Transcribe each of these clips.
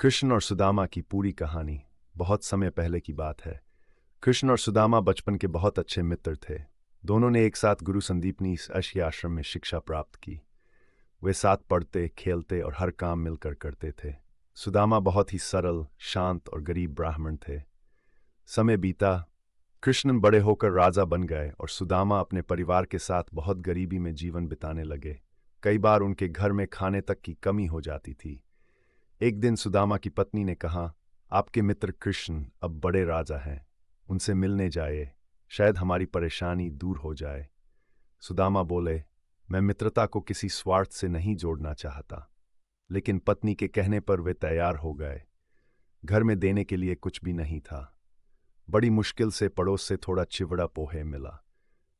कृष्ण और सुदामा की पूरी कहानी बहुत समय पहले की बात है। कृष्ण और सुदामा बचपन के बहुत अच्छे मित्र थे। दोनों ने एक साथ गुरु संदीपनी ऋषि आश्रम में शिक्षा प्राप्त की। वे साथ पढ़ते, खेलते और हर काम मिलकर करते थे। सुदामा बहुत ही सरल, शांत और गरीब ब्राह्मण थे। समय बीता, कृष्ण बड़े होकर राजा बन गए और सुदामा अपने परिवार के साथ बहुत गरीबी में जीवन बिताने लगे। कई बार उनके घर में खाने तक की कमी हो जाती थी। एक दिन सुदामा की पत्नी ने कहा, आपके मित्र कृष्ण अब बड़े राजा हैं, उनसे मिलने जाइए, शायद हमारी परेशानी दूर हो जाए। सुदामा बोले, मैं मित्रता को किसी स्वार्थ से नहीं जोड़ना चाहता। लेकिन पत्नी के कहने पर वे तैयार हो गए। घर में देने के लिए कुछ भी नहीं था। बड़ी मुश्किल से पड़ोस से थोड़ा चिवड़ा पोहे मिला।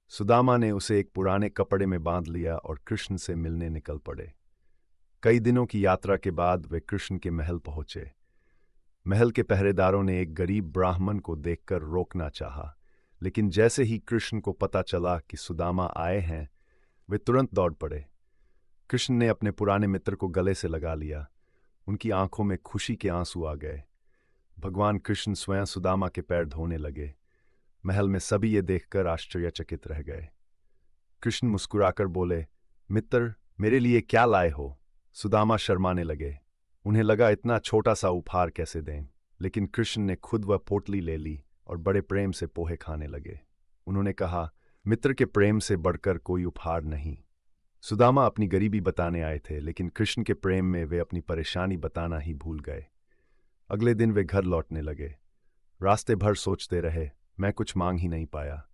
सुदामा ने उसे एक पुराने कपड़े में बांध लिया और कृष्ण से मिलने निकल पड़े। कई दिनों की यात्रा के बाद वे कृष्ण के महल पहुंचे। महल के पहरेदारों ने एक गरीब ब्राह्मण को देखकर रोकना चाहा, लेकिन जैसे ही कृष्ण को पता चला कि सुदामा आए हैं, वे तुरंत दौड़ पड़े। कृष्ण ने अपने पुराने मित्र को गले से लगा लिया। उनकी आंखों में खुशी के आंसू आ गए। भगवान कृष्ण स्वयं सुदामा के पैर धोने लगे। महल में सभी ये देखकर आश्चर्यचकित रह गए। कृष्ण मुस्कुराकर बोले, मित्र, मेरे लिए क्या लाए हो? सुदामा शर्माने लगे। उन्हें लगा इतना छोटा सा उपहार कैसे दें, लेकिन कृष्ण ने खुद वह पोटली ले ली और बड़े प्रेम से पोहे खाने लगे। उन्होंने कहा, मित्र के प्रेम से बढ़कर कोई उपहार नहीं। सुदामा अपनी गरीबी बताने आए थे, लेकिन कृष्ण के प्रेम में वे अपनी परेशानी बताना ही भूल गए। अगले दिन वे घर लौटने लगे। रास्ते भर सोचते रहे, मैं कुछ मांग ही नहीं पाया।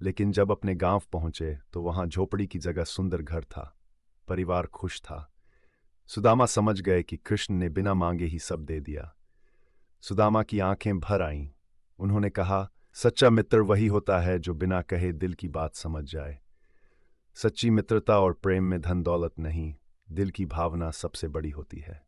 लेकिन जब अपने गांव पहुंचे तो वहां झोपड़ी की जगह सुंदर घर था। परिवार खुश था। सुदामा समझ गए कि कृष्ण ने बिना मांगे ही सब दे दिया। सुदामा की आंखें भर आईं। उन्होंने कहा, सच्चा मित्र वही होता है जो बिना कहे दिल की बात समझ जाए। सच्ची मित्रता और प्रेम में धन दौलत नहीं, दिल की भावना सबसे बड़ी होती है।